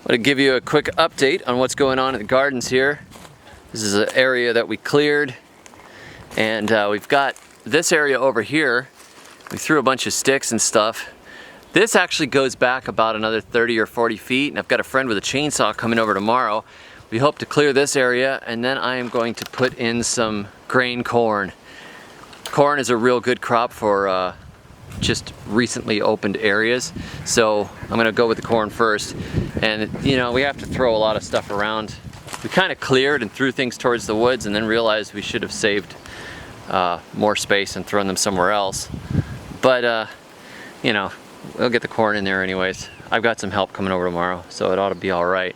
I want to give you a quick update on what's going on in the gardens here. This is an area that we cleared, and we've got this area over here. We threw a bunch of sticks and stuff. This actually goes back about another 30 or 40 feet, and I've got a friend with a chainsaw coming over tomorrow. We hope to clear this area, and then I am going to put in some grain corn. Corn is a real good crop for just recently opened areas, so I'm going to go with the corn first. And you know, we have to throw a lot of stuff around. We kind of cleared and threw things towards the woods and then realized we should have saved more space and thrown them somewhere else. But you know, we'll get the corn in there anyways. I've got some help coming over tomorrow, so it ought to be all right.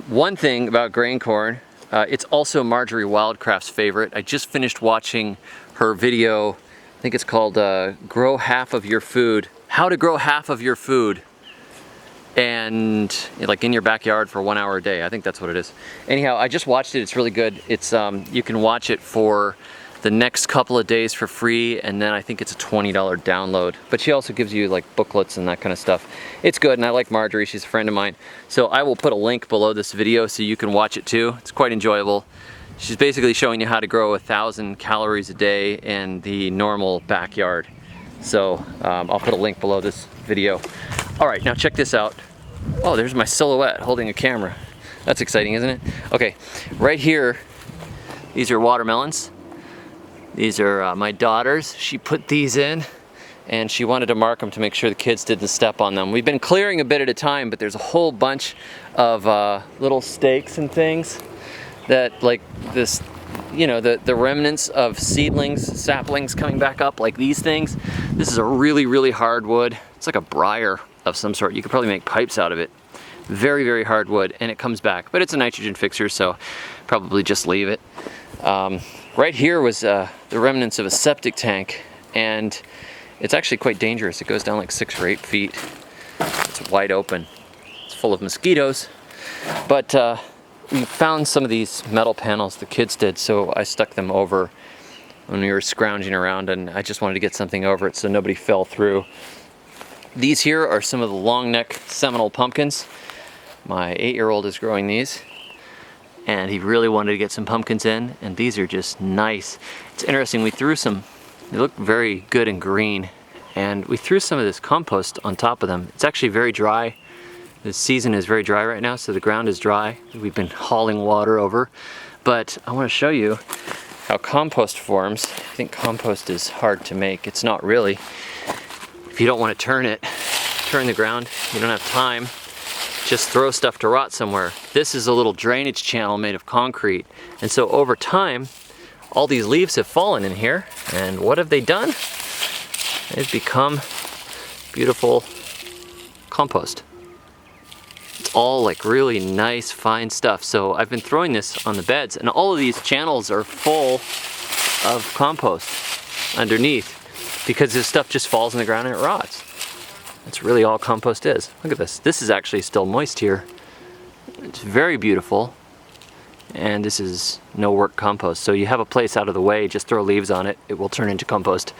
One thing about grain corn, it's also Marjory Wildcraft's favorite. I just finished watching her video. I think it's called Grow Half of Your Food. How to grow half of your food and like in your backyard for 1 hour a day. I think that's what it is. Anyhow, I just watched it. It's really good. It's you can watch it for the next couple of days for free, and then I think it's a $20 download. But she also gives you like booklets and that kind of stuff. It's good, and I like Marjory. She's a friend of mine. So I will put a link below this video so you can watch it too. It's quite enjoyable. She's basically showing you how to grow 1,000 calories a day in the normal backyard. So I'll put a link below this video. All right, now check this out. Oh, there's my silhouette holding a camera. That's exciting, isn't it? Okay, right here, these are watermelons. These are my daughter's. She put these in, and she wanted to mark them to make sure the kids didn't step on them. We've been clearing a bit at a time, but there's a whole bunch of little stakes and things that, like this, you know, the remnants of seedlings, saplings coming back up, like these things. This is a really, really hard wood. It's like a briar of some sort. You could probably make pipes out of it. Very, very hard wood, and it comes back. But it's a nitrogen fixer, so probably just leave it. Right here was the remnants of a septic tank, and it's actually quite dangerous. It goes down like 6 or 8 feet. It's wide open. It's full of mosquitoes. But we found some of these metal panels the kids did, so I stuck them over when we were scrounging around, and I just wanted to get something over it so nobody fell through. These here are some of the long neck Seminole pumpkins. My 8-year-old is growing these, and he really wanted to get some pumpkins in, and these are just nice. It's interesting, we threw some, they look very good and green, and we threw some of this compost on top of them. It's actually very dry. The season is very dry right now, so the ground is dry. We've been hauling water over, but I want to show you how compost forms. I think compost is hard to make. It's not really. If you don't want to turn the ground, you don't have time, just throw stuff to rot somewhere. This is a little drainage channel made of concrete, and so over time, all these leaves have fallen in here, and what have they done? They've become beautiful compost. All like really nice fine stuff. So I've been throwing this on the beds, and all of these channels are full of compost underneath because this stuff just falls in the ground and it rots. That's really all compost is. Look at this. This is actually still moist here. It's very beautiful, and this is no work compost. So you have a place out of the way, just throw leaves on it, it will turn into compost,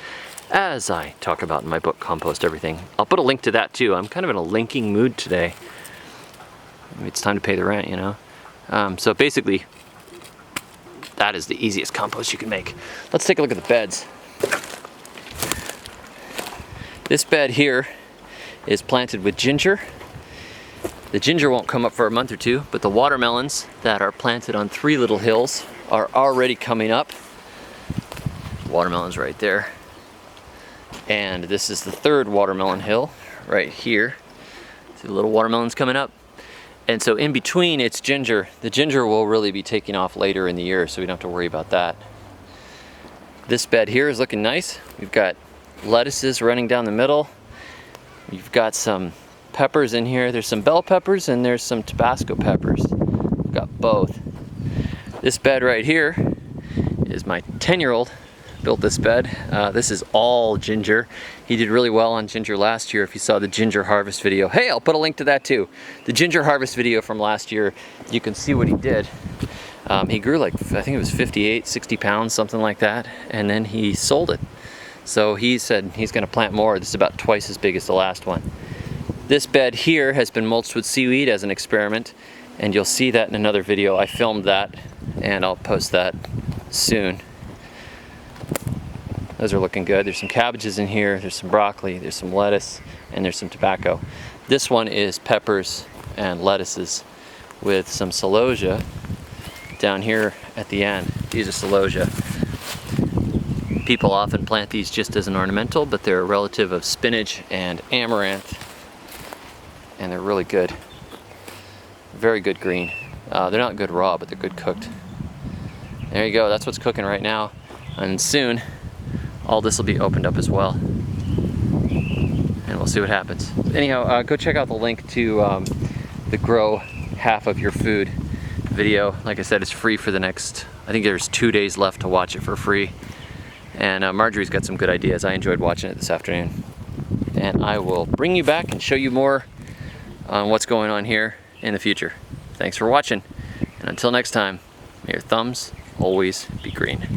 as I talk about in my book, Compost Everything. I'll put a link to that too. I'm kind of in a linking mood today. Maybe it's time to pay the rent, you know? So basically, that is the easiest compost you can make. Let's take a look at the beds. This bed here is planted with ginger. The ginger won't come up for a month or two, but the watermelons that are planted on 3 little hills are already coming up. Watermelons right there. And this is the 3rd watermelon hill right here. See the little watermelons coming up? And so in between it's ginger. The ginger will really be taking off later in the year, so we don't have to worry about that. This bed here is looking nice. We've got lettuces running down the middle. We've got some peppers in here. There's some bell peppers and there's some Tabasco peppers. We've got both. This bed right here is my 10-year-old built this bed. This is all ginger. He did really well on ginger last year if you saw the ginger harvest video. Hey, I'll put a link to that too. The ginger harvest video from last year, you can see what he did. He grew like, I think it was 58, 60 pounds, something like that, and then he sold it. So he said he's gonna plant more. This is about twice as big as the last one. This bed here has been mulched with seaweed as an experiment, and you'll see that in another video. I filmed that, and I'll post that soon. Those are looking good. There's some cabbages in here, there's some broccoli, there's some lettuce, and there's some tobacco. This one is peppers and lettuces with some celosia down here at the end. These are celosia. People often plant these just as an ornamental, but they're a relative of spinach and amaranth, and they're really good. Very good green. They're not good raw, but they're good cooked. There you go, that's what's cooking right now. And soon, all this will be opened up as well. And we'll see what happens. Anyhow, go check out the link to the grow half of your food video. Like I said, it's free for the next, I think there's 2 days left to watch it for free. And Marjory's got some good ideas. I enjoyed watching it this afternoon. And I will bring you back and show you more on what's going on here in the future. Thanks for watching. And until next time, may your thumbs always be green.